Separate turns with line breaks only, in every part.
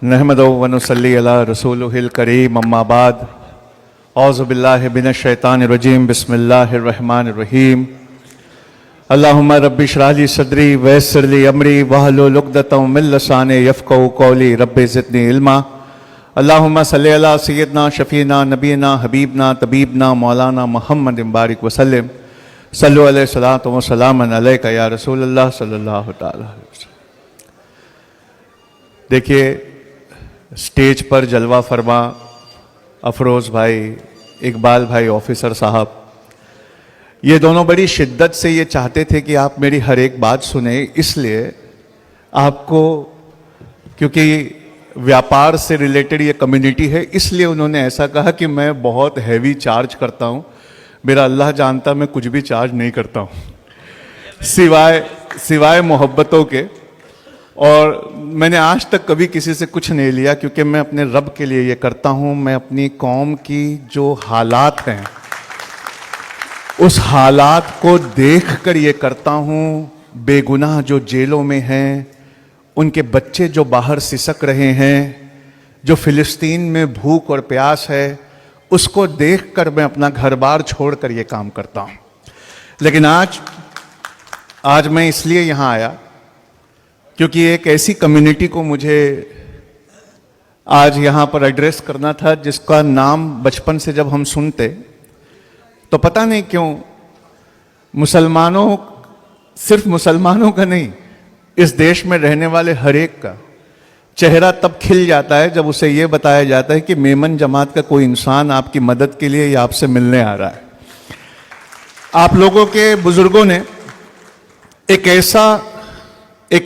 नहमदो व नुसल्ली अला रसूलिल करीम अम्मा बाद औज़ु बिल्लाहि मिनश शैतानिर रजीम बिस्मिल्लाहिर रहमानिर रहीम अल्लाहुम्मा रब्बि इश्रह ली सदरी व यस्सिर ली अमरी वहलुल उक़दतम मिन लिसानी यफ़क़हू क़ौली रब्बि ज़िदनी इल्मा अल्लाहुम्मा सल्लि अला सय्यिदना शफ़ीना नबीना हबीबना तबीबना मौलाना मुहम्मद बारिक वसल्लम सल्लु अलैहि सलातो व सलामन अलैका या रसूलल्लाह सल्लल्लाहु तआला अलैहि वसल्लम। देखिए, स्टेज पर जलवा फरमा अफरोज़ भाई, इकबाल भाई ऑफिसर साहब, ये दोनों बड़ी शिद्दत से ये चाहते थे कि आप मेरी हर एक बात सुने, इसलिए आपको, क्योंकि व्यापार से रिलेटेड ये कम्युनिटी है, इसलिए उन्होंने ऐसा कहा कि मैं बहुत हैवी चार्ज करता हूँ। मेरा अल्लाह जानता मैं कुछ भी चार्ज नहीं करता हूँ सिवाय मोहब्बतों के। और मैंने आज तक कभी किसी से कुछ नहीं लिया, क्योंकि मैं अपने रब के लिए ये करता हूँ। मैं अपनी कौम की जो हालात हैं उस हालात को देखकर ये करता हूँ। बेगुनाह जो जेलों में हैं, उनके बच्चे जो बाहर सिसक रहे हैं, जो फ़िलिस्तीन में भूख और प्यास है, उसको देखकर मैं अपना घर बार छोड़कर ये काम करता हूँ। लेकिन आज मैं इसलिए यहाँ आया क्योंकि एक ऐसी कम्युनिटी को मुझे आज यहाँ पर एड्रेस करना था, जिसका नाम बचपन से जब हम सुनते तो पता नहीं क्यों सिर्फ मुसलमानों का नहीं, इस देश में रहने वाले हर एक का चेहरा तब खिल जाता है जब उसे यह बताया जाता है कि मेमन जमात का कोई इंसान आपकी मदद के लिए या आपसे मिलने आ रहा है। आप लोगों के बुजुर्गों ने एक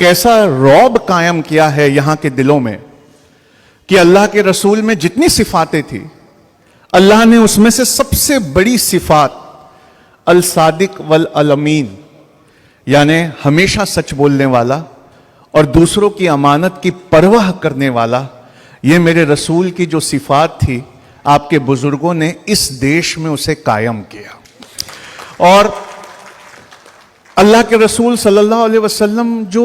ऐसा रौब कायम किया है यहाँ के दिलों में कि अल्लाह के रसूल में जितनी सिफातें थी, अल्लाह ने उसमें से सबसे बड़ी सिफात अल सादिक वल अमीन, यानी हमेशा सच बोलने वाला और दूसरों की अमानत की परवाह करने वाला, ये मेरे रसूल की जो सिफात थी, आपके बुजुर्गों ने इस देश में उसे कायम किया। और अल्लाह के रसूल सल्लल्लाहु अलैहि वसल्लम जो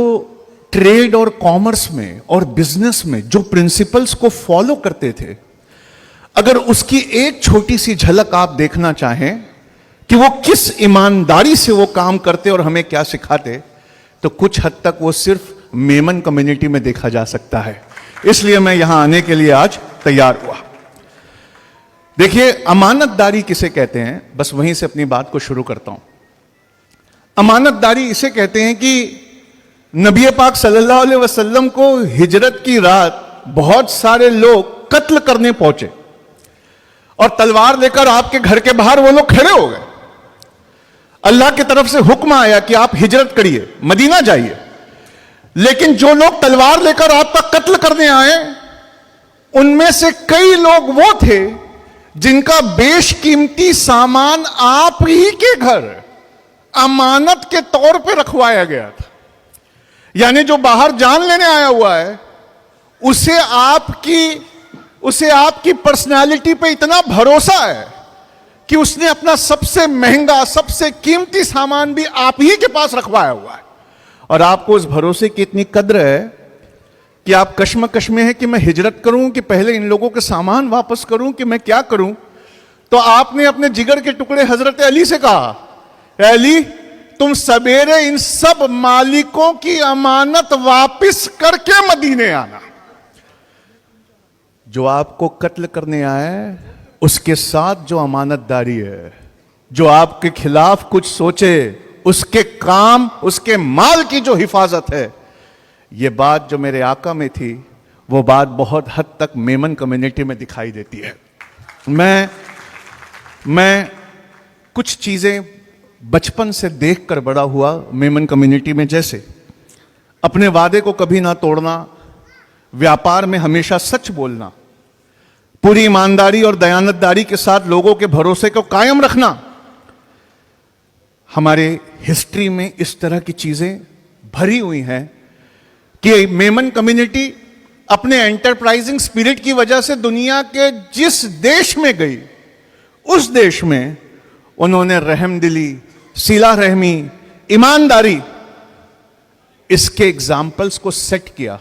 ट्रेड और कॉमर्स में और बिजनेस में जो प्रिंसिपल्स को फॉलो करते थे, अगर उसकी एक छोटी सी झलक आप देखना चाहें कि वो किस ईमानदारी से वो काम करते और हमें क्या सिखाते, तो कुछ हद तक वो सिर्फ मेमन कम्युनिटी में देखा जा सकता है। इसलिए मैं यहां आने के लिए आज तैयार हुआ। देखिए, अमानतदारी किसे कहते हैं, बस वहीं से अपनी बात को शुरू करता हूं। अमानतदारी इसे कहते हैं कि नबी पाक सल्लल्लाहु अलैहि वसल्लम को हिजरत की रात बहुत सारे लोग कत्ल करने पहुंचे और तलवार लेकर आपके घर के बाहर वो लोग खड़े हो गए। अल्लाह की तरफ से हुक्म आया कि आप हिजरत करिए, मदीना जाइए। लेकिन जो लोग तलवार लेकर आपका कत्ल करने आए, उनमें से कई लोग वो थे जिनका बेशकीमती सामान आप ही के घर अमानत के तौर पे रखवाया गया था। यानी जो बाहर जान लेने आया हुआ है, उसे आपकी पर्सनालिटी पे इतना भरोसा है कि उसने अपना सबसे महंगा, सबसे कीमती सामान भी आप ही के पास रखवाया हुआ है। और आपको उस भरोसे की इतनी कद्र है कि आप कश्मकश में है कि मैं हिजरत करूं कि पहले इन लोगों के सामान वापस करूं कि मैं क्या करूं। तो आपने अपने जिगर के टुकड़े हजरत अली से कहा, अली, तुम सवेरे इन सब मालिकों की अमानत वापस करके मदीने आना। जो आपको कत्ल करने आए, उसके साथ जो अमानतदारी है, जो आपके खिलाफ कुछ सोचे, उसके काम, उसके माल की जो हिफाजत है, ये बात जो मेरे आका में थी, वो बात बहुत हद तक मेमन कम्युनिटी में दिखाई देती है। मैं कुछ चीजें बचपन से देखकर बड़ा हुआ मेमन कम्युनिटी में, जैसे अपने वादे को कभी ना तोड़ना, व्यापार में हमेशा सच बोलना, पूरी ईमानदारी और दयानतदारी के साथ लोगों के भरोसे को कायम रखना। हमारे हिस्ट्री में इस तरह की चीजें भरी हुई हैं कि मेमन कम्युनिटी अपने एंटरप्राइजिंग स्पिरिट की वजह से दुनिया के जिस देश में गई, उस देश में उन्होंने रहमदिली, सिला रहमी, ईमानदारी, इसके एग्जाम्पल्स को सेट किया।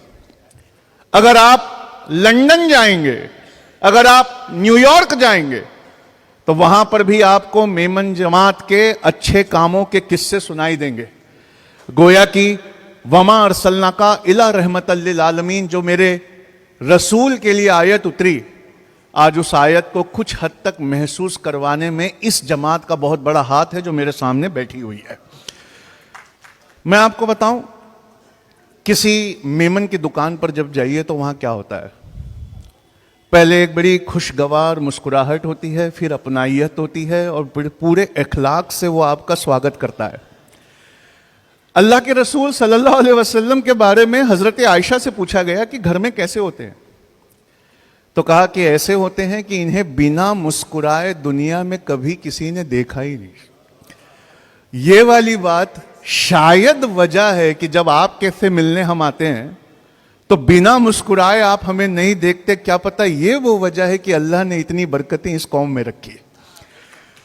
अगर आप लंदन जाएंगे, अगर आप न्यूयॉर्क जाएंगे, तो वहां पर भी आपको मेमन जमात के अच्छे कामों के किस्से सुनाई देंगे। गोया कि वमा अरसलना का इला रहमतल लिल आलमीन, जो मेरे रसूल के लिए आयत उतरी, आज उस आयत को कुछ हद तक महसूस करवाने में इस जमात का बहुत बड़ा हाथ है जो मेरे सामने बैठी हुई है। मैं आपको बताऊं, किसी मेमन की दुकान पर जब जाइए तो वहां क्या होता है, पहले एक बड़ी खुशगवार मुस्कुराहट होती है, फिर अपनाइयत होती है, और पूरे इखलाक से वो आपका स्वागत करता है। अल्लाह के रसूल सल्लल्लाहु अलैहि वसल्लम के बारे में हजरत आयशा से पूछा गया कि घर में कैसे होते हैं, तो कहा कि ऐसे होते हैं कि इन्हें बिना मुस्कुराए दुनिया में कभी किसी ने देखा ही नहीं। ये वाली बात शायद वजह है कि जब आप कैसे मिलने हम आते हैं तो बिना मुस्कुराए आप हमें नहीं देखते। क्या पता ये वो वजह है कि अल्लाह ने इतनी बरकतें इस कौम में रखी।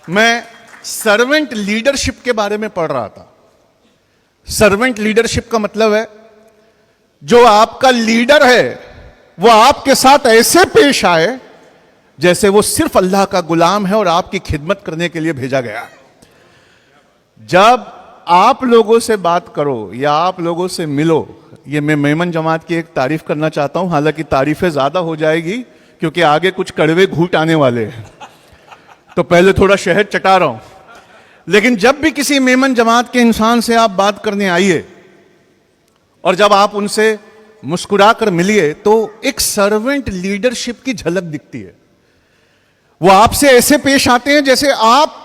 मैं सर्वेंट लीडरशिप के बारे में पढ़ रहा था। सर्वेंट लीडरशिप का मतलब है, जो आपका लीडर है वो आपके साथ ऐसे पेश आए जैसे वो सिर्फ अल्लाह का गुलाम है और आपकी खिदमत करने के लिए भेजा गया है। जब आप लोगों से बात करो या आप लोगों से मिलो, ये मैं मेमन जमात की एक तारीफ करना चाहता हूं, हालांकि तारीफें ज्यादा हो जाएगी क्योंकि आगे कुछ कड़वे घूंट आने वाले हैं, तो पहले थोड़ा शहद चटा रहा हूं। लेकिन जब भी किसी मेमन जमात के इंसान से आप बात करने आइए और जब आप उनसे मुस्कुरा कर मिलिए तो एक सर्वेंट लीडरशिप की झलक दिखती है। वो आपसे ऐसे पेश आते हैं जैसे आप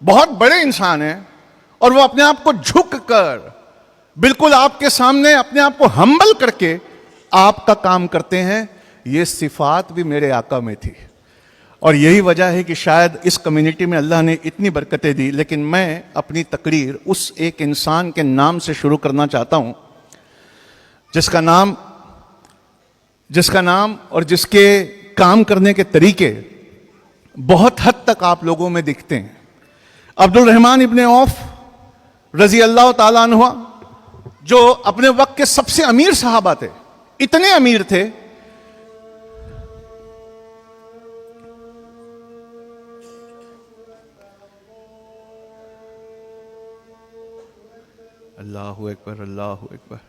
बहुत बड़े इंसान हैं और वो अपने आप को झुक कर बिल्कुल आपके सामने अपने आप को हम्बल करके आपका काम करते हैं। ये सिफात भी मेरे आका में थी और यही वजह है कि शायद इस कम्युनिटी में अल्लाह ने इतनी बरकतें दी। लेकिन मैं अपनी तकरीर उस एक इंसान के नाम से शुरू करना चाहता हूं जिसका नाम और जिसके काम करने के तरीके बहुत हद तक आप लोगों में दिखते हैं। अब्दुल रहमान इब्ने औफ रजी अल्लाह ताला अन्हु, जो अपने वक्त के सबसे अमीर सहाबा थे, इतने अमीर थे अल्लाहु अकबर, अल्लाहु अकबर।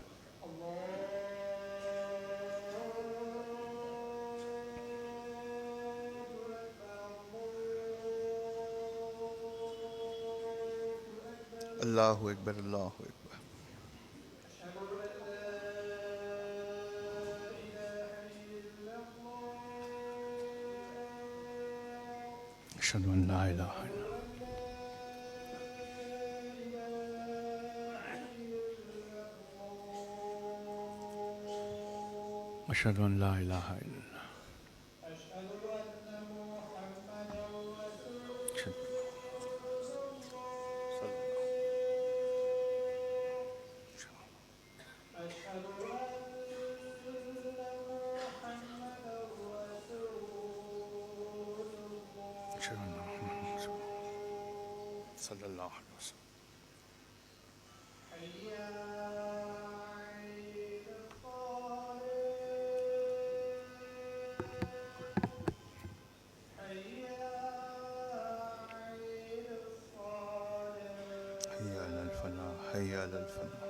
अल्लाहु अकबर, अल्लाहु अकबर। अशहदु अन ला इलाहा इल्लल्लाह, अशहदु अन ला इलाहा इल्लल्लाह। सल्लल्लाहु अलैहि वसल्लम। हय्या अलल फलाह, हय्या अलल फलाह।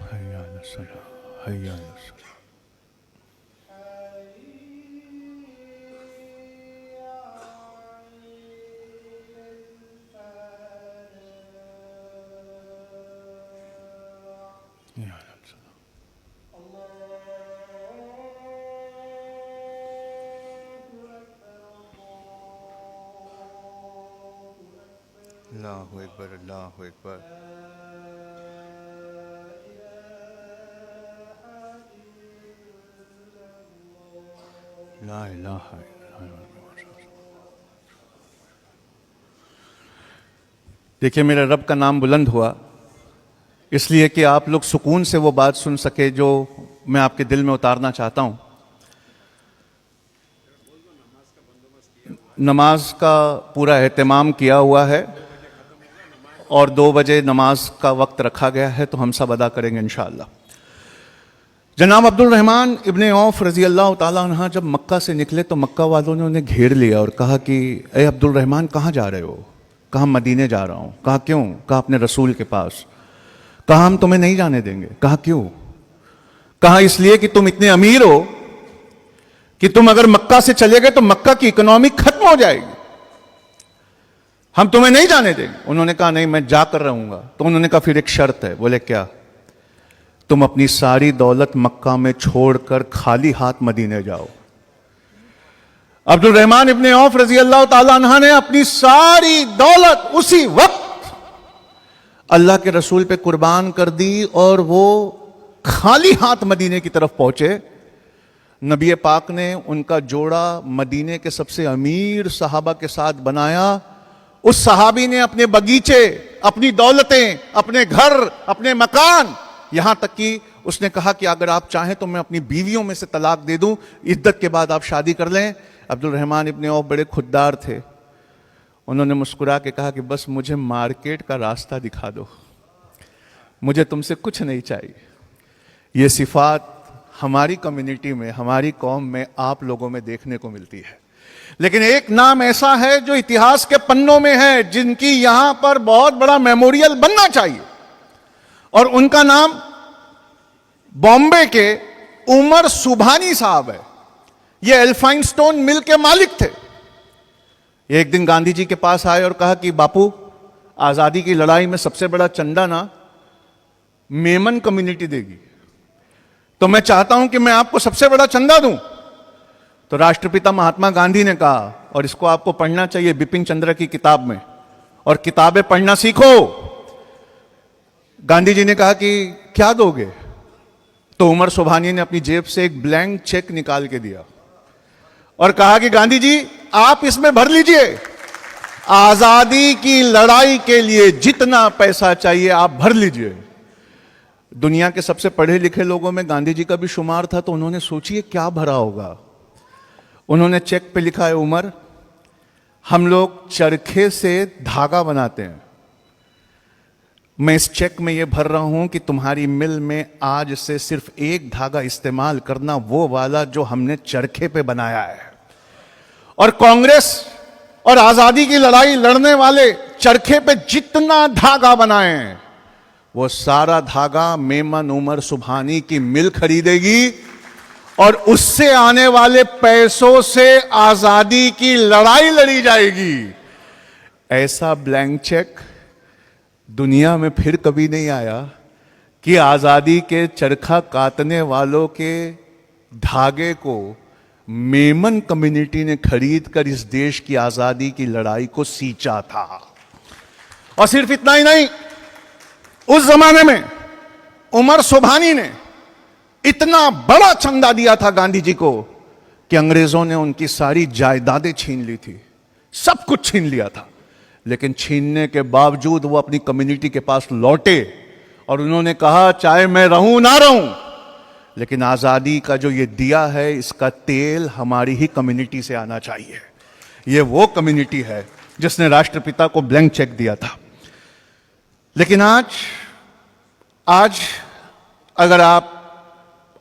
हय्या अलल सलाह, हय्या अलल सलाह। अल्लाहु अकबर, अल्लाहु अकबर। ला इलाहा इल्लल्लाह। देखिए, मेरे रब का नाम बुलंद हुआ इसलिए कि आप लोग सुकून से वो बात सुन सके जो मैं आपके दिल में उतारना चाहता हूं। नमाज का पूरा एहतमाम किया हुआ है और 2 बजे नमाज का वक्त रखा गया है, तो हम सब अदा करेंगे इंशाअल्लाह। जनाब अब्दुल रहमान इब्ने औफ रजी अल्लाह ताला अन्हा जब मक्का से निकले तो मक्का वालों ने उन्हें घेर लिया और कहा कि ए अब्दुल रहमान, कहाँ जा रहे हो? कहा मदीने जा रहा हूँ। कहा क्यों? कहा अपने रसूल के पास। कहा हम तुम्हें नहीं जाने देंगे। कहा क्यों? कहा इसलिए कि तुम इतने अमीर हो कि तुम अगर मक्का से चले गए तो मक्का की इकोनॉमी खत्म हो जाएगी, हम तुम्हें नहीं जाने देंगे। उन्होंने कहा नहीं, मैं जाकर रहूंगा। तो उन्होंने कहा फिर एक शर्त है। बोले क्या? तुम अपनी सारी दौलत मक्का में छोड़कर खाली हाथ मदीने जाओ। अब्दुल रहमान इब्ने औफ रजी अल्लाह ताला अन्हा ने अपनी सारी दौलत उसी वक्त अल्लाह के रसूल पे कुर्बान कर दी और वो खाली हाथ मदीने की तरफ पहुंचे। नबी पाक ने उनका जोड़ा मदीने के सबसे अमीर सहाबा के साथ बनाया। उस सहाबी ने अपने बगीचे, अपनी दौलतें, अपने घर, अपने मकान, यहां तक कि उसने कहा कि अगर आप चाहें तो मैं अपनी बीवियों में से तलाक दे दूं, इद्दत के बाद आप शादी कर लें। अब्दुल रहमान इब्ने औफ बड़े खुददार थे। उन्होंने मुस्कुरा के कहा कि बस मुझे मार्केट का रास्ता दिखा दो, मुझे तुमसे कुछ नहीं चाहिए। ये सिफात हमारी कम्युनिटी में, हमारी कौम में, आप लोगों में देखने को मिलती है। लेकिन एक नाम ऐसा है जो इतिहास के पन्नों में है, जिनकी यहां पर बहुत बड़ा मेमोरियल बनना चाहिए, और उनका नाम बॉम्बे के उमर सुभानी साहब है। ये एल्फाइनस्टोन मिल के मालिक थे। एक दिन गांधी जी के पास आए और कहा कि बापू, आजादी की लड़ाई में सबसे बड़ा चंदा ना मेमन कम्युनिटी देगी, तो मैं चाहता हूं कि मैं आपको सबसे बड़ा चंदा दूं। तो राष्ट्रपिता महात्मा गांधी ने कहा, और इसको आपको पढ़ना चाहिए बिपिन चंद्र की किताब में, और किताबें पढ़ना सीखो। गांधी जी ने कहा कि क्या दोगे? तो उमर सुभानी ने अपनी जेब से एक ब्लैंक चेक निकाल के दिया और कहा कि गांधी जी आप इसमें भर लीजिए, आजादी की लड़ाई के लिए जितना पैसा चाहिए आप भर लीजिए। दुनिया के सबसे पढ़े लिखे लोगों में गांधी जी का भी शुमार था, तो उन्होंने सोचिए क्या भरा होगा। उन्होंने चेक पे लिखा है, उमर, हम लोग चरखे से धागा बनाते हैं, मैं इस चेक में यह भर रहा हूं कि तुम्हारी मिल में आज से सिर्फ एक धागा इस्तेमाल करना, वो वाला जो हमने चरखे पे बनाया है। और कांग्रेस और आजादी की लड़ाई लड़ने वाले चरखे पे जितना धागा बनाए हैं, वो सारा धागा मेमन उमर सुभानी की मिल खरीदेगी और उससे आने वाले पैसों से आजादी की लड़ाई लड़ी जाएगी। ऐसा ब्लैंक चेक दुनिया में फिर कभी नहीं आया कि आजादी के चरखा काटने वालों के धागे को मेमन कम्युनिटी ने खरीद कर इस देश की आजादी की लड़ाई को सींचा था। और सिर्फ इतना ही नहीं, उस जमाने में उमर सुभानी ने इतना बड़ा चंदा दिया था गांधी जी को कि अंग्रेजों ने उनकी सारी जायदादें छीन ली थी, सब कुछ छीन लिया था। लेकिन छीनने के बावजूद वो अपनी कम्युनिटी के पास लौटे और उन्होंने कहा चाहे मैं रहूं ना रहूं, लेकिन आजादी का जो ये दिया है इसका तेल हमारी ही कम्युनिटी से आना चाहिए। ये वो कम्युनिटी है जिसने राष्ट्रपिता को ब्लैंक चेक दिया था। लेकिन आज अगर आप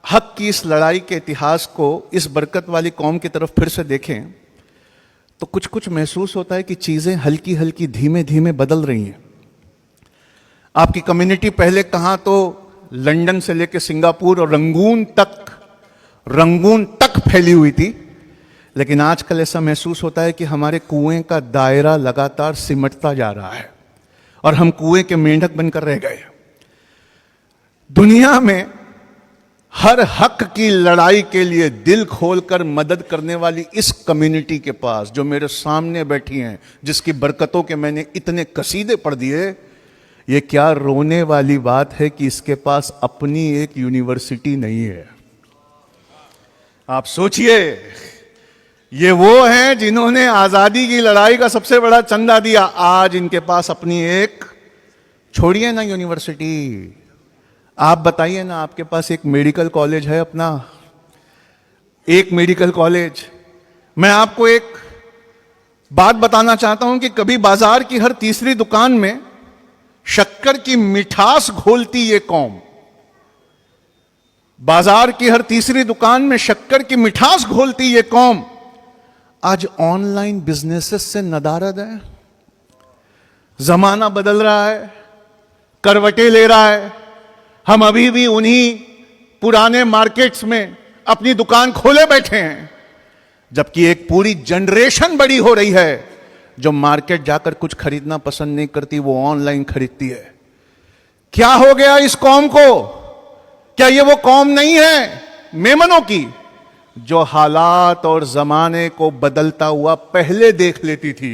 हक की इस लड़ाई के इतिहास को इस बरकत वाली कौम की तरफ फिर से देखें तो कुछ कुछ महसूस होता है कि चीजें हल्की हल्की धीमे धीमे बदल रही हैं। आपकी कम्युनिटी पहले कहां तो लंदन से लेकर सिंगापुर और रंगून तक फैली हुई थी, लेकिन आजकल ऐसा महसूस होता है कि हमारे कुएं का दायरा लगातार सिमटता जा रहा है और हम कुएं के मेंढक बनकर रह गए। दुनिया में हर हक की लड़ाई के लिए दिल खोलकर मदद करने वाली इस कम्युनिटी के पास, जो मेरे सामने बैठी हैं, जिसकी बरकतों के मैंने इतने कसीदे पढ़ दिए, ये क्या रोने वाली बात है कि इसके पास अपनी एक यूनिवर्सिटी नहीं है। आप सोचिए, ये वो हैं जिन्होंने आजादी की लड़ाई का सबसे बड़ा चंदा दिया, आज इनके पास अपनी एक, छोड़िए ना यूनिवर्सिटी, आप बताइए ना, आपके पास एक मेडिकल कॉलेज है अपना, एक मेडिकल कॉलेज। मैं आपको एक बात बताना चाहता हूं कि कभी बाजार की हर तीसरी दुकान में शक्कर की मिठास घोलती ये कौम, बाजार की हर तीसरी दुकान में शक्कर की मिठास घोलती ये कौम, आज ऑनलाइन बिजनेसेस से नदारद है। जमाना बदल रहा है, करवटें ले रहा है, हम अभी भी उन्हीं पुराने मार्केट्स में अपनी दुकान खोले बैठे हैं, जबकि एक पूरी जनरेशन बड़ी हो रही है जो मार्केट जाकर कुछ खरीदना पसंद नहीं करती, वो ऑनलाइन खरीदती है। क्या हो गया इस कौम को? क्या ये वो कौम नहीं है मेमनों की जो हालात और जमाने को बदलता हुआ पहले देख लेती थी,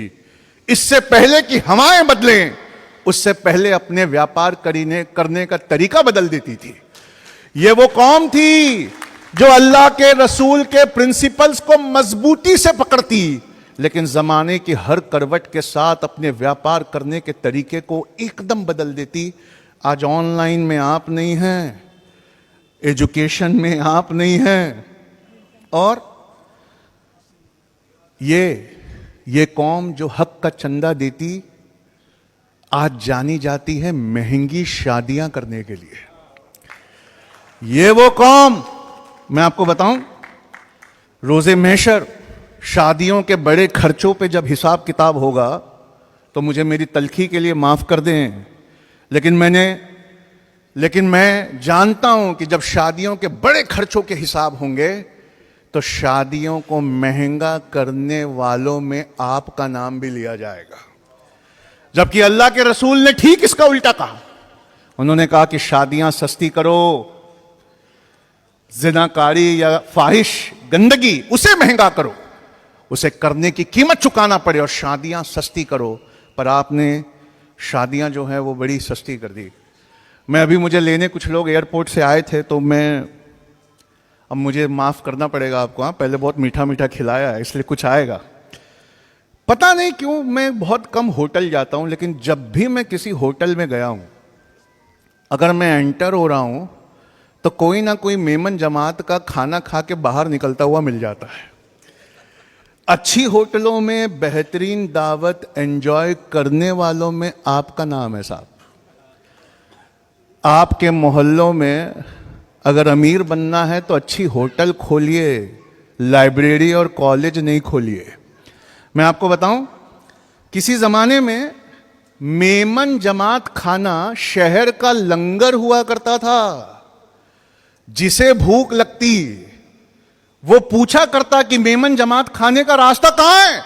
इससे पहले कि हवाएं बदलें उससे पहले अपने व्यापार करने का तरीका बदल देती थी? ये वो कौम थी जो अल्लाह के रसूल के प्रिंसिपल्स को मजबूती से पकड़ती, लेकिन जमाने की हर करवट के साथ अपने व्यापार करने के तरीके को एकदम बदल देती। आज ऑनलाइन में आप नहीं हैं, एजुकेशन में आप नहीं हैं, और ये कौम जो हक का चंदा देती आज जानी जाती है महंगी शादियां करने के लिए। ये वो कौम, मैं आपको बताऊं, रोजे महशर शादियों के बड़े खर्चों पे जब हिसाब किताब होगा तो मुझे मेरी तलखी के लिए माफ कर दें, लेकिन मैं जानता हूं कि जब शादियों के बड़े खर्चों के हिसाब होंगे तो शादियों को महंगा करने वालों में आपका नाम भी लिया जाएगा। जबकि अल्लाह के रसूल ने ठीक इसका उल्टा कहा। उन्होंने कहा कि शादियां सस्ती करो, जिनाकारी या फाहिश गंदगी उसे महंगा करो, उसे करने की कीमत चुकाना पड़े, और शादियां सस्ती करो। पर आपने शादियां जो है वो बड़ी सस्ती कर दी। मुझे लेने कुछ लोग एयरपोर्ट से आए थे, तो अब मुझे माफ करना पड़ेगा आपको, हाँ, पहले बहुत मीठा मीठा खिलाया है इसलिए कुछ आएगा। पता नहीं क्यों मैं बहुत कम होटल जाता हूं, लेकिन जब भी मैं किसी होटल में गया हूं, अगर मैं एंटर हो रहा हूं तो कोई ना कोई मेमन जमात का खाना खा के बाहर निकलता हुआ मिल जाता है। अच्छी होटलों में बेहतरीन दावत एंजॉय करने वालों में आपका नाम है साहब। आपके मोहल्लों में अगर अमीर बनना है तो अच्छी होटल खोलिए, लाइब्रेरी और कॉलेज नहीं खोलिए। मैं आपको बताऊं, किसी जमाने में मेमन जमात खाना शहर का लंगर हुआ करता था। जिसे भूख लगती वो पूछा करता कि मेमन जमात खाने का रास्ता कहां है,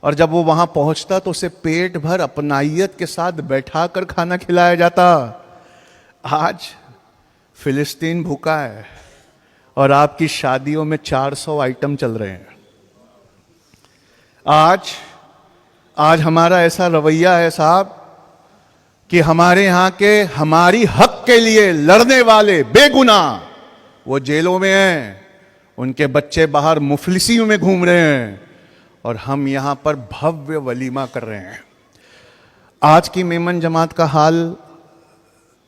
और जब वो वहां पहुंचता तो उसे पेट भर अपनाइयत के साथ बैठाकर खाना खिलाया जाता। आज फिलिस्तीन भूखा है और आपकी शादियों में 400 आइटम चल रहे हैं। आज हमारा ऐसा रवैया है साहब कि हमारे यहां के हमारी हक के लिए लड़ने वाले बेगुनाह वो जेलों में हैं, उनके बच्चे बाहर मुफलिसियों में घूम रहे हैं, और हम यहां पर भव्य वलीमा कर रहे हैं। आज की मेमन जमात का हाल,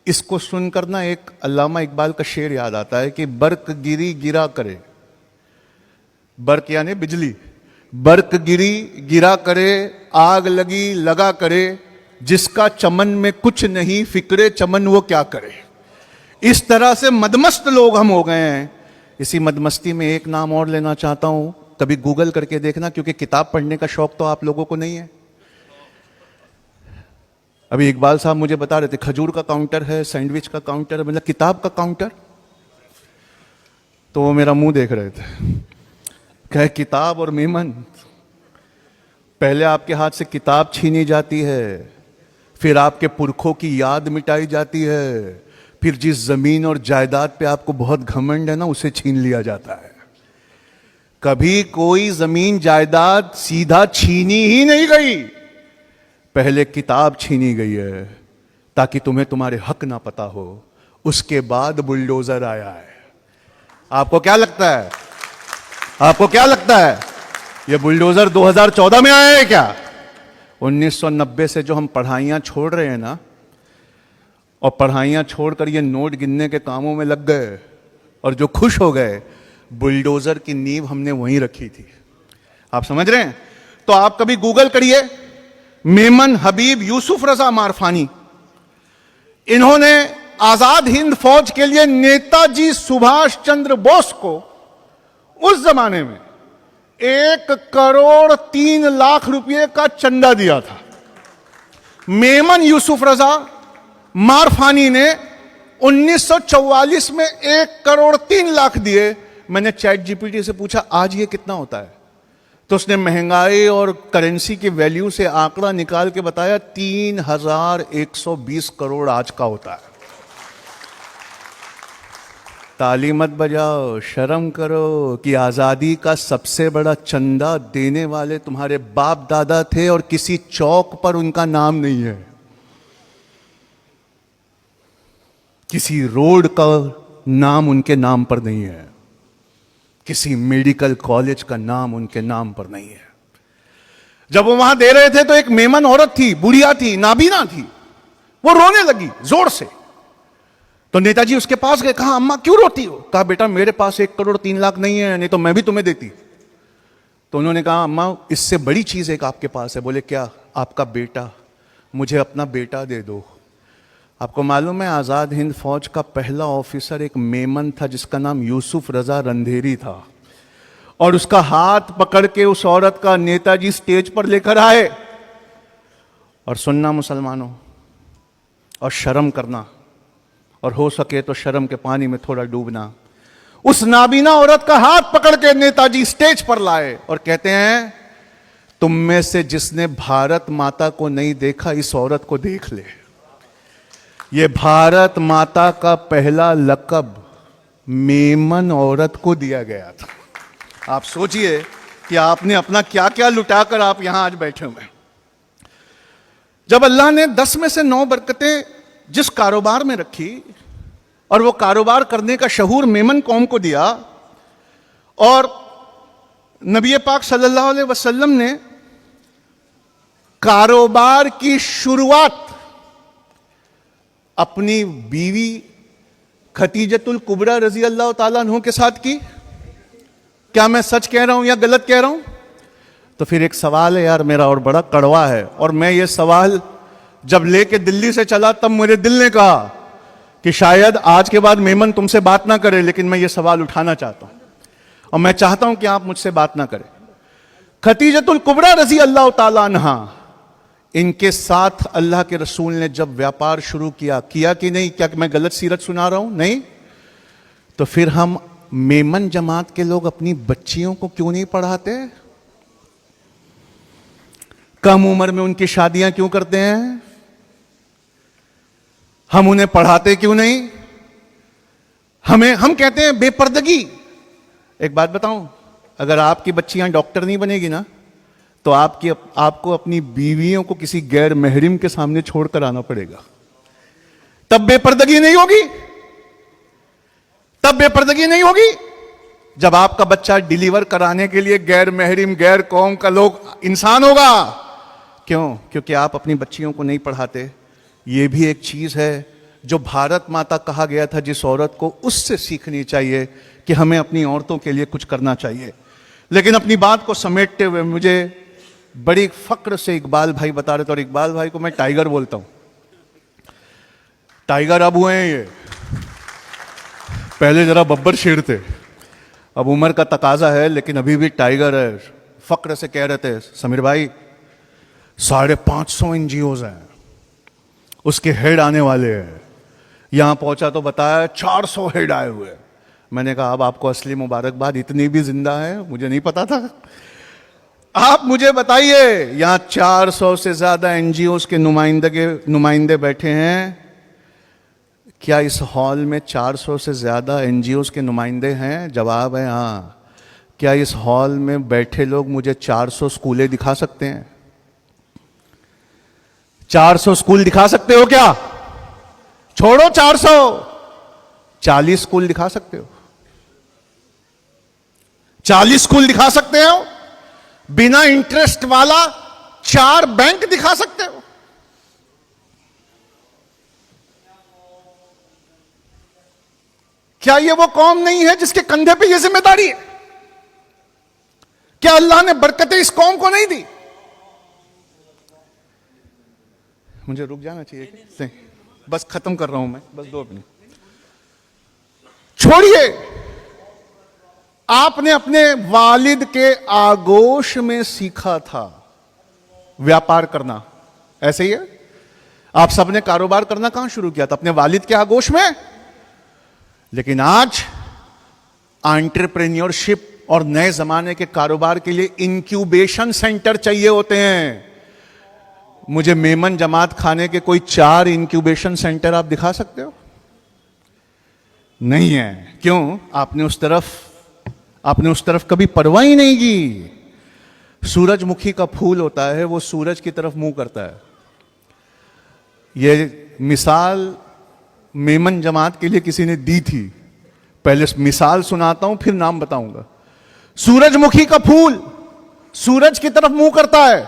इसको सुनकर ना एक अल्लामा इकबाल का शेर याद आता है कि बर्क गिरी गिरा करे, बर्क यानी बिजली, बर्क गिरी गिरा करे, आग लगी लगा करे, जिसका चमन में कुछ नहीं फिक्रे चमन वो क्या करे। इस तरह से मदमस्त लोग हम हो गए हैं। इसी मदमस्ती में एक नाम और लेना चाहता हूं, कभी गूगल करके देखना, क्योंकि किताब पढ़ने का शौक तो आप लोगों को नहीं है। अभी इकबाल साहब मुझे बता रहे थे खजूर का काउंटर है, सैंडविच का काउंटर है, मतलब किताब का काउंटर। तो वो मेरा मुंह देख रहे थे, कहे किताब और मेमन, पहले आपके हाथ से किताब छीनी जाती है, फिर आपके पुरखों की याद मिटाई जाती है, फिर जिस जमीन और जायदाद पे आपको बहुत घमंड है ना, उसे छीन लिया जाता है। कभी कोई जमीन जायदाद सीधा छीनी ही नहीं गई, पहले किताब छीनी गई है ताकि तुम्हें तुम्हारे हक ना पता हो, उसके बाद बुलडोजर आया है। आपको क्या लगता है, आपको क्या लगता है ये बुलडोजर 2014 में आया है क्या? 1990 से जो हम पढ़ाइयां छोड़ रहे हैं ना, और पढ़ाइयां छोड़कर ये नोट गिनने के कामों में लग गए, और जो खुश हो गए, बुलडोजर की नींव हमने वहीं रखी थी। आप समझ रहे हैं? तो आप कभी गूगल करिए, मेमन हबीब यूसुफ रजा मारफानी, इन्होंने आजाद हिंद फौज के लिए नेताजी सुभाष चंद्र बोस को उस जमाने में 1 करोड़ 3 लाख रुपए का चंदा दिया था। मेमन यूसुफ रजा मारफानी ने 1944 में 1 करोड़ 3 लाख दिए। मैंने चैट जीपीटी से पूछा आज ये कितना होता है, तो उसने महंगाई और करेंसी की वैल्यू से आंकड़ा निकाल के बताया 3120 करोड़ आज का होता है। ताली मत बजाओ, शर्म करो कि आजादी का सबसे बड़ा चंदा देने वाले तुम्हारे बाप दादा थे और किसी चौक पर उनका नाम नहीं है, किसी रोड का नाम उनके नाम पर नहीं है, किसी मेडिकल कॉलेज का नाम उनके नाम पर नहीं है। जब वो वहां दे रहे थे तो एक मेमन औरत थी, बुढ़िया थी, नाबीना थी, वो रोने लगी जोर से। तो नेताजी उसके पास गए, कहा अम्मा क्यों रोती हो? कहा बेटा मेरे पास 1 करोड़ 3 लाख नहीं है, नहीं तो मैं भी तुम्हें देती। तो उन्होंने कहा अम्मा इससे बड़ी चीज एक आपके पास है। बोले क्या? आपका बेटा, मुझे अपना बेटा दे दो। आपको मालूम है आजाद हिंद फौज का पहला ऑफिसर एक मेमन था जिसका नाम यूसुफ रजा रंधेरी था, और उसका हाथ पकड़ के उस औरत का नेताजी स्टेज पर लेकर आए। और सुनना मुसलमानों, और शर्म करना, और हो सके तो शर्म के पानी में थोड़ा डूबना। उस नाबीना औरत का हाथ पकड़ के नेताजी स्टेज पर लाए और कहते हैं तुम में से जिसने भारत माता को नहीं देखा इस औरत को देख ले। ये भारत माता का पहला लक़ब मेमन औरत को दिया गया था। आप सोचिए कि आपने अपना क्या क्या लुटाकर आप यहां आज बैठे हुए हैं। जब अल्लाह ने 10 में से 9 बरकतें जिस कारोबार में रखी और वो कारोबार करने का शहूर मेमन कौम को दिया, और नबी पाक सल्लल्लाहु अलैहि वसल्लम ने कारोबार की शुरुआत अपनी बीवी खतीजतुल कुबरा रजी अल्लाह ताला अन्हा के साथ की। क्या मैं सच कह रहा हूं या गलत कह रहा हूं? तो फिर एक सवाल है यार मेरा, और बड़ा कड़वा है, और मैं ये सवाल जब लेके दिल्ली से चला तब मेरे दिल ने कहा कि शायद आज के बाद मेमन तुमसे बात ना करे, लेकिन मैं ये सवाल उठाना चाहता हूं और मैं चाहता हूं कि आप मुझसे बात ना करें। खतीजतुल कुबरा रजी अल्लाह ताला अन्हा, इनके साथ अल्लाह के रसूल ने जब व्यापार शुरू किया कि नहीं? क्या मैं गलत सीरत सुना रहा हूं? नहीं। तो फिर हम मेमन जमात के लोग अपनी बच्चियों को क्यों नहीं पढ़ाते? कम उम्र में उनकी शादियां क्यों करते हैं? हम उन्हें पढ़ाते क्यों नहीं? हम कहते हैं बेपर्दगी। एक बात बताऊं, अगर आपकी बच्चियां डॉक्टर नहीं बनेगी ना, तो आपको अपनी बीवियों को किसी गैर महरिम के सामने छोड़कर आना पड़ेगा, तब बेपर्दगी नहीं होगी। तब बेपर्दगी नहीं होगी जब आपका बच्चा डिलीवर कराने के लिए गैर महरिम गैर कौम का लोग इंसान होगा। क्यों? क्योंकि आप अपनी बच्चियों को नहीं पढ़ाते। यह भी एक चीज है जो भारत माता कहा गया था, जिस औरत को उससे सीखनी चाहिए कि हमें अपनी औरतों के लिए कुछ करना चाहिए। लेकिन अपनी बात को समेटते हुए मुझे बड़ी फक्र से इकबाल भाई बता रहे थे, और इकबाल भाई को मैं टाइगर बोलता हूं। टाइगर अब हुए हैं ये, पहले जरा बब्बर शेर थे, अब उम्र का तकाजा है लेकिन अभी भी टाइगर है। फक्र से कह रहे थे समीर भाई 550 एनजीओज हैं, उसके हेड आने वाले हैं। यहां पहुंचा तो बताया 400 हेड आए हुए। मैंने कहा अब आपको असली मुबारकबाद, इतनी भी जिंदा है, मुझे नहीं पता था। आप मुझे बताइए, यहां 400 से ज्यादा एनजीओज के नुमाइंदे बैठे हैं। क्या इस हॉल में 400 से ज्यादा एनजीओज के नुमाइंदे हैं? जवाब है हाँ। क्या इस हॉल में बैठे लोग मुझे 400 स्कूलें दिखा सकते हैं? 400 स्कूल दिखा सकते हो क्या? छोड़ो 400, 40 स्कूल दिखा सकते हो? 40 स्कूल दिखा सकते हो? बिना इंटरेस्ट वाला 4 बैंक दिखा सकते हो? क्या ये वो कौम नहीं है जिसके कंधे पे ये जिम्मेदारी है? क्या अल्लाह ने बरकतें इस कौम को नहीं दी? मुझे रुक जाना चाहिए। बस खत्म कर रहा हूं मैं, बस 2 मिनट छोड़िए। आपने अपने वालिद के आगोश में सीखा था व्यापार करना, ऐसे ही है। आप सबने कारोबार करना कहां शुरू किया था? अपने वालिद के आगोश में। लेकिन आज एंटरप्रेन्योरशिप और नए जमाने के कारोबार के लिए इंक्यूबेशन सेंटर चाहिए होते हैं। मुझे मेमन जमात खाने के कोई 4 इंक्यूबेशन सेंटर आप दिखा सकते हो? नहीं है। क्यों? आपने उस तरफ कभी परवाह ही नहीं की। सूरजमुखी का फूल होता है, वो सूरज की तरफ मुंह करता है। ये मिसाल मेमन जमात के लिए किसी ने दी थी। पहले मिसाल सुनाता हूं, फिर नाम बताऊंगा। सूरजमुखी का फूल सूरज की तरफ मुंह करता है,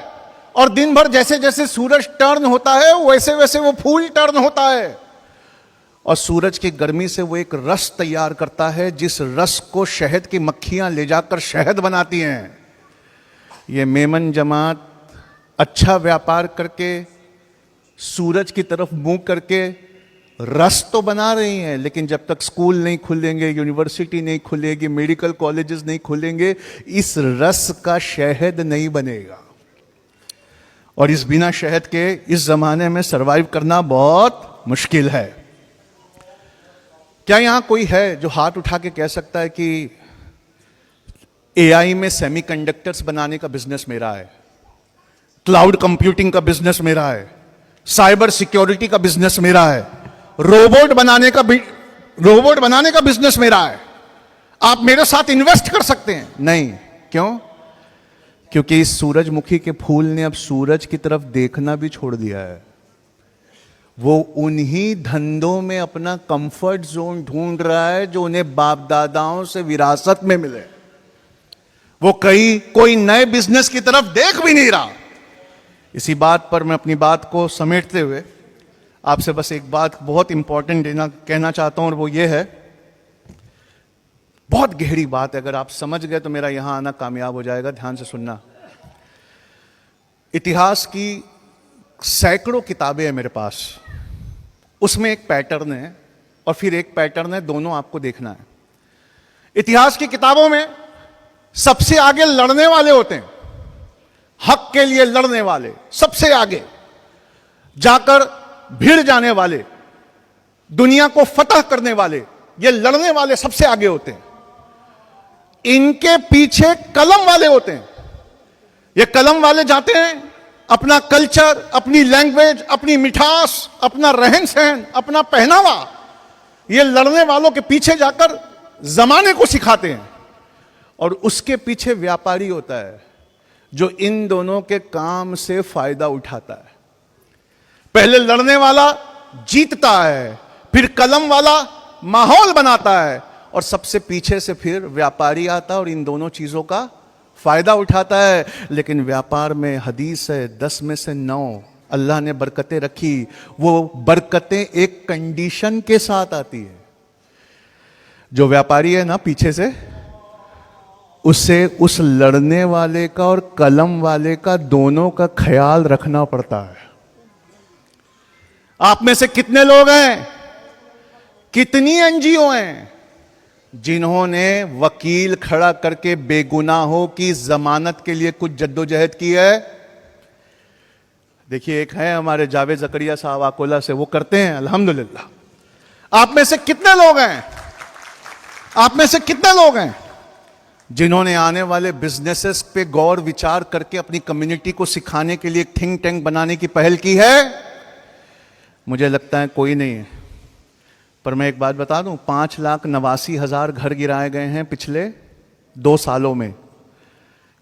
और दिन भर जैसे जैसे सूरज टर्न होता है वैसे वैसे वो फूल टर्न होता है, और सूरज की गर्मी से वो एक रस तैयार करता है, जिस रस को शहद की मक्खियां ले जाकर शहद बनाती हैं। ये मेमन जमात अच्छा व्यापार करके सूरज की तरफ मुंह करके रस तो बना रही हैं, लेकिन जब तक स्कूल नहीं खुलेंगे, यूनिवर्सिटी नहीं खुलेगी, मेडिकल कॉलेजेस नहीं खुलेंगे, इस रस का शहद नहीं बनेगा। और इस बिना शहद के इस जमाने में सरवाइव करना बहुत मुश्किल है। क्या यहां कोई है जो हाथ उठा के कह सकता है कि एआई में सेमीकंडक्टर्स बनाने का बिजनेस मेरा है, क्लाउड कंप्यूटिंग का बिजनेस मेरा है, साइबर सिक्योरिटी का बिजनेस मेरा है, रोबोट बनाने का बिजनेस मेरा है, आप मेरे साथ इन्वेस्ट कर सकते हैं? नहीं। क्यों? क्योंकि इस सूरजमुखी के फूल ने अब सूरज की तरफ देखना भी छोड़ दिया है। वो उन्हीं धंधों में अपना कंफर्ट जोन ढूंढ रहा है जो उन्हें बाप दादाओं से विरासत में मिले। वो कोई नए बिजनेस की तरफ देख भी नहीं रहा। इसी बात पर मैं अपनी बात को समेटते हुए आपसे बस एक बात बहुत इंपॉर्टेंट कहना चाहता हूं, और वो ये है, बहुत गहरी बात है। अगर आप समझ गए तो मेरा यहां आना कामयाब हो जाएगा। ध्यान से सुनना। इतिहास की सैकड़ों किताबें हैं मेरे पास, उसमें एक पैटर्न है और फिर एक पैटर्न है, दोनों आपको देखना है। इतिहास की किताबों में सबसे आगे लड़ने वाले होते हैं, हक के लिए लड़ने वाले, सबसे आगे जाकर भिड़ जाने वाले, दुनिया को फतह करने वाले, ये लड़ने वाले सबसे आगे होते हैं। इनके पीछे कलम वाले होते हैं। ये कलम वाले जाते हैं अपना कल्चर, अपनी लैंग्वेज, अपनी मिठास, अपना रहन सहन, अपना पहनावा, ये लड़ने वालों के पीछे जाकर जमाने को सिखाते हैं। और उसके पीछे व्यापारी होता है जो इन दोनों के काम से फायदा उठाता है। पहले लड़ने वाला जीतता है, फिर कलम वाला माहौल बनाता है, और सबसे पीछे से फिर व्यापारी आता है और इन दोनों चीजों का फायदा उठाता है। लेकिन व्यापार में हदीस है 10 में से 9 अल्लाह ने बरकतें रखी। वो बरकतें एक कंडीशन के साथ आती है। जो व्यापारी है ना पीछे से, उससे उस लड़ने वाले का और कलम वाले का दोनों का ख्याल रखना पड़ता है। आप में से कितने लोग हैं, कितनी एनजीओ हैं जिन्होंने वकील खड़ा करके बेगुनाहों की जमानत के लिए कुछ जद्दोजहद की है? देखिए, एक है हमारे जावेद जकरिया साहब अकोला से, वो करते हैं अल्हम्दुलिल्लाह। आप में से कितने लोग हैं, आप में से कितने लोग हैं जिन्होंने आने वाले बिजनेसेस पे गौर विचार करके अपनी कम्युनिटी को सिखाने के लिए एक थिंक टैंक बनाने की पहल की है? मुझे लगता है कोई नहीं है। पर मैं एक बात बता दूं, 5,89,000 घर गिराए गए हैं पिछले 2 सालों में।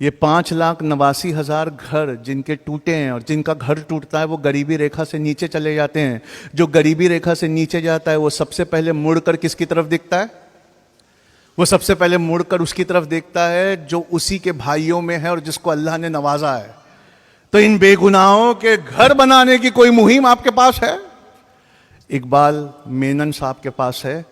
ये 5,89,000 घर जिनके टूटे हैं, और जिनका घर टूटता है वो गरीबी रेखा से नीचे चले जाते हैं। जो गरीबी रेखा से नीचे जाता है वो सबसे पहले मुड़कर किसकी तरफ दिखता है? वो सबसे पहले मुड़कर उसकी तरफ देखता है जो उसी के भाइयों में है और जिसको अल्लाह ने नवाजा है। तो इन बेगुनाहों के घर बनाने की कोई मुहिम आपके पास है? इकबाल मेनन साहब के पास है।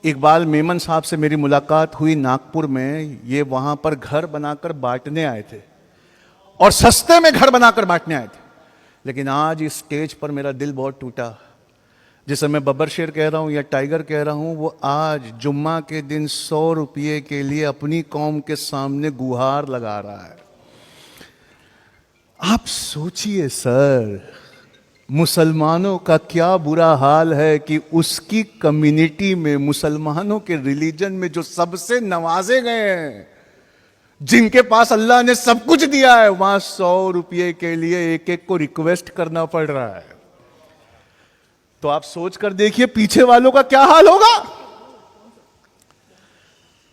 इकबाल मेमन साहब से मेरी मुलाकात हुई नागपुर में। ये वहां पर घर बनाकर बांटने आए थे, और सस्ते में घर बनाकर बांटने आए थे। लेकिन आज इस स्टेज पर मेरा दिल बहुत टूटा। जिसे मैं बब्बर शेर कह रहा हूं या टाइगर कह रहा हूं, वो आज जुम्मा के दिन 100 रुपये के लिए अपनी कौम के सामने गुहार लगा रहा है। आप सोचिए सर, मुसलमानों का क्या बुरा हाल है कि उसकी कम्युनिटी में, मुसलमानों के रिलीजन में जो सबसे नवाजे गए हैं, जिनके पास अल्लाह ने सब कुछ दिया है, वहां 100 रुपये के लिए एक एक को रिक्वेस्ट करना पड़ रहा है। तो आप सोच कर देखिए पीछे वालों का क्या हाल होगा।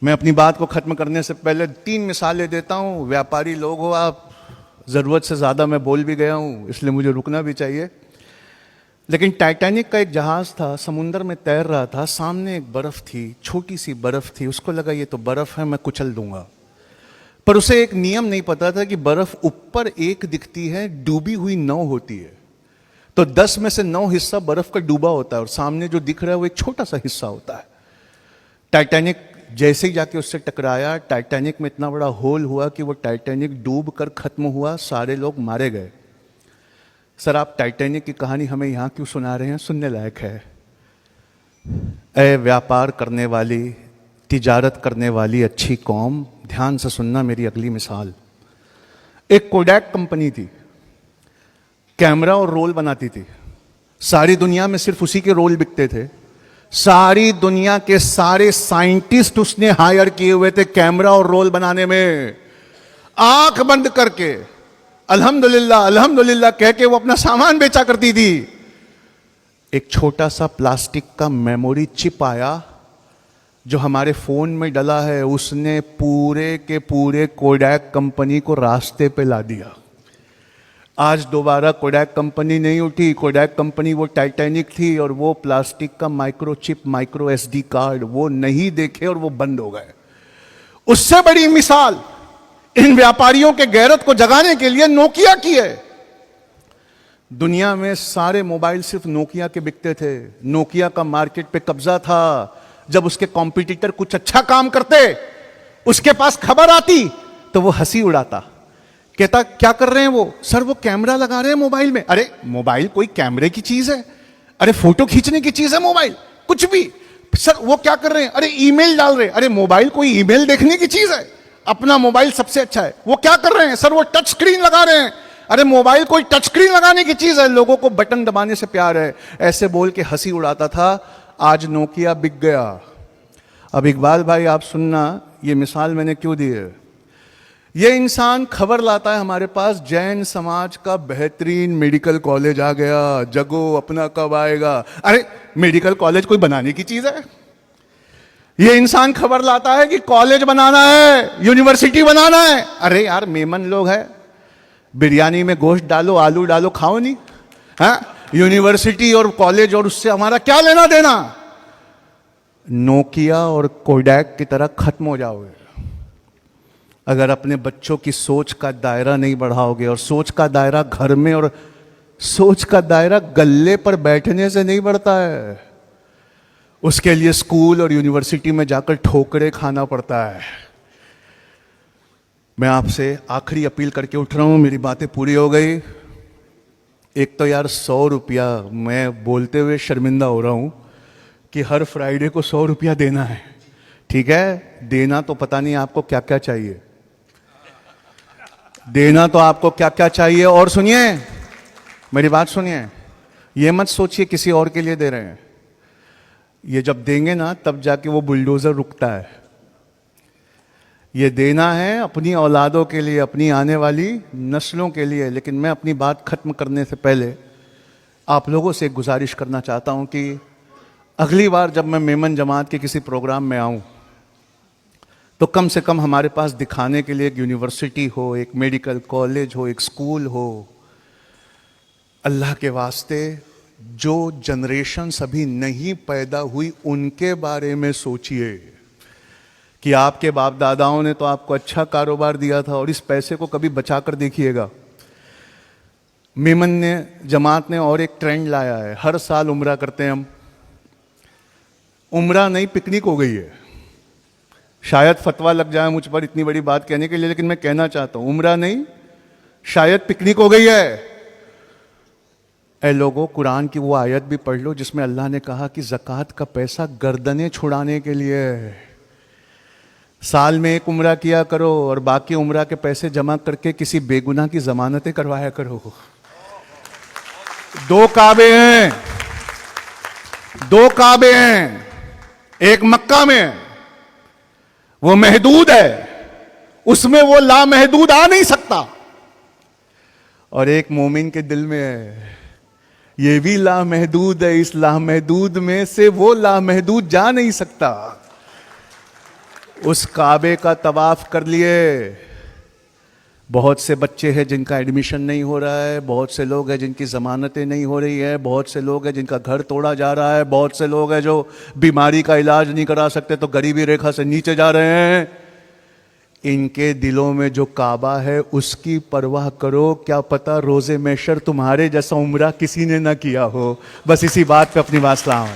मैं अपनी बात को खत्म करने से पहले 3 मिसालें देता हूं। व्यापारी लोग हो आप, जरूरत से ज्यादा मैं बोल भी गया हूं, इसलिए मुझे रुकना भी चाहिए। लेकिन टाइटैनिक का एक जहाज था, समुंदर में तैर रहा था, सामने एक बर्फ थी, छोटी सी बर्फ थी। उसको लगा ये तो बर्फ है, मैं कुचल दूंगा। पर उसे एक नियम नहीं पता था कि बर्फ ऊपर एक दिखती है, डूबी हुई 9 होती है। तो 10 में से 9 हिस्सा बर्फ का डूबा होता है और सामने जो दिख रहा है वो एक छोटा सा हिस्सा होता है। टाइटैनिक जैसे ही जाके उससे टकराया, टाइटैनिक में इतना बड़ा होल हुआ कि वो टाइटैनिक डूब कर खत्म हुआ, सारे लोग मारे गए। सर, आप टाइटैनिक की कहानी हमें यहां क्यों सुना रहे हैं? सुनने लायक है। ऐ व्यापार करने वाली, तिजारत करने वाली अच्छी कौम, ध्यान से सुनना मेरी अगली मिसाल। एक कोडैक कंपनी थी, कैमरा और रोल बनाती थी। सारी दुनिया में सिर्फ उसी के रोल बिकते थे। सारी दुनिया के सारे साइंटिस्ट उसने हायर किए हुए थे कैमरा और रोल बनाने में। आंख बंद करके अल्हम्दुलिल्लाह अल्हम्दुलिल्लाह कह के वो अपना सामान बेचा करती थी। एक छोटा सा प्लास्टिक का मेमोरी चिप आया जो हमारे फोन में डला है, उसने पूरे के पूरे कोडैक कंपनी को रास्ते पे ला दिया। आज दोबारा कोडैक कंपनी नहीं उठी। कोडैक कंपनी वो टाइटैनिक थी और वो प्लास्टिक का माइक्रोचिप, माइक्रो SD कार्ड वो नहीं देखे और वो बंद हो गए। उससे बड़ी मिसाल इन व्यापारियों के गैरत को जगाने के लिए नोकिया की है। दुनिया में सारे मोबाइल सिर्फ नोकिया के बिकते थे। नोकिया का मार्केट पे कब्जा था। जब उसके कॉम्पिटिटर कुछ अच्छा काम करते, उसके पास खबर आती तो वो हंसी उड़ाता, कहता क्या कर रहे हैं वो? सर वो कैमरा लगा रहे हैं मोबाइल में। अरे मोबाइल कोई कैमरे की चीज है? अरे फोटो खींचने की चीज है मोबाइल? कुछ भी। सर वो क्या कर रहे हैं? अरे ईमेल डाल रहे हैं। अरे मोबाइल कोई ईमेल देखने की चीज है? अपना मोबाइल सबसे अच्छा है। वो क्या कर रहे हैं? सर वो टच स्क्रीन लगा रहे हैं। अरे मोबाइल कोई टच स्क्रीन लगाने की चीज है? लोगों को बटन दबाने से प्यार है। ऐसे बोल के हंसी उड़ाता था। आज नोकिया बिक गया। अब इकबाल भाई आप सुनना, ये मिसाल मैंने क्यों दी है। ये इंसान खबर लाता है हमारे पास, जैन समाज का बेहतरीन मेडिकल कॉलेज आ गया, जगो अपना कब आएगा। अरे मेडिकल कॉलेज कोई बनाने की चीज है? ये इंसान खबर लाता है कि कॉलेज बनाना है, यूनिवर्सिटी बनाना है। अरे यार मेमन लोग है, बिरयानी में गोश्त डालो, आलू डालो, खाओ नहीं? हाँ, यूनिवर्सिटी और कॉलेज और उससे हमारा क्या लेना देना? नोकिया और कोडैक की तरह खत्म हो जाओगे अगर अपने बच्चों की सोच का दायरा नहीं बढ़ाओगे। और सोच का दायरा घर में, और सोच का दायरा गल्ले पर बैठने से नहीं बढ़ता है। उसके लिए स्कूल और यूनिवर्सिटी में जाकर ठोकरे खाना पड़ता है। मैं आपसे आखिरी अपील करके उठ रहा हूं, मेरी बातें पूरी हो गई। एक तो यार 100 रुपया, मैं बोलते हुए शर्मिंदा हो रहा हूं कि हर फ्राइडे को 100 रुपया देना है। ठीक है, देना तो पता नहीं आपको क्या क्या चाहिए, देना तो आपको क्या क्या चाहिए। और सुनिए, मेरी बात सुनिए, ये मत सोचिए किसी और के लिए दे रहे हैं। ये जब देंगे ना तब जाके वो बुलडोजर रुकता है। ये देना है अपनी औलादों के लिए, अपनी आने वाली नस्लों के लिए। लेकिन मैं अपनी बात खत्म करने से पहले आप लोगों से एक गुजारिश करना चाहता हूं कि अगली बार जब मैं मेमन जमात के किसी प्रोग्राम में आऊं तो कम से कम हमारे पास दिखाने के लिए एक यूनिवर्सिटी हो, एक मेडिकल कॉलेज हो, एक स्कूल हो। अल्लाह के वास्ते जो जनरेशन अभी नहीं पैदा हुई उनके बारे में सोचिए कि आपके बाप दादाओं ने तो आपको अच्छा कारोबार दिया था और इस पैसे को कभी बचा कर देखिएगा। मेमन ने, जमात ने और एक ट्रेंड लाया है, हर साल उम्रा करते हैं हम। उम्रा नहीं पिकनिक हो गई है। शायद फतवा लग जाए मुझ पर इतनी बड़ी बात कहने के लिए, लेकिन मैं कहना चाहता हूं उम्रा नहीं, शायद पिकनिक हो गई है। ऐ लोगों, कुरान की वो आयत भी पढ़ लो जिसमें अल्लाह ने कहा कि ज़कात का पैसा गर्दनें छुड़ाने के लिए है। साल में एक उम्रा किया करो और बाकी उम्रा के पैसे जमा करके किसी बेगुनाह की जमानतें करवाया करो। दो काबे हैं, दो काबे हैं, एक मक्का में वो महदूद है, उसमें वो लामहदूद आ नहीं सकता, और एक मोमिन के दिल में है, ये भी लामहदूद है, इस लामहदूद में से वो लामहदूद जा नहीं सकता। उस काबे का तवाफ कर लिए। बहुत से बच्चे हैं जिनका एडमिशन नहीं हो रहा है, बहुत से लोग हैं जिनकी जमानतें नहीं हो रही है, बहुत से लोग हैं जिनका घर तोड़ा जा रहा है, बहुत से लोग हैं जो बीमारी का इलाज नहीं करा सकते तो गरीबी रेखा से नीचे जा रहे हैं। इनके दिलों में जो काबा है उसकी परवाह करो, क्या पता रोजे मैशर तुम्हारे जैसा उम्रा किसी ने ना किया हो। बस इसी बात पे अपनी बात सलाम।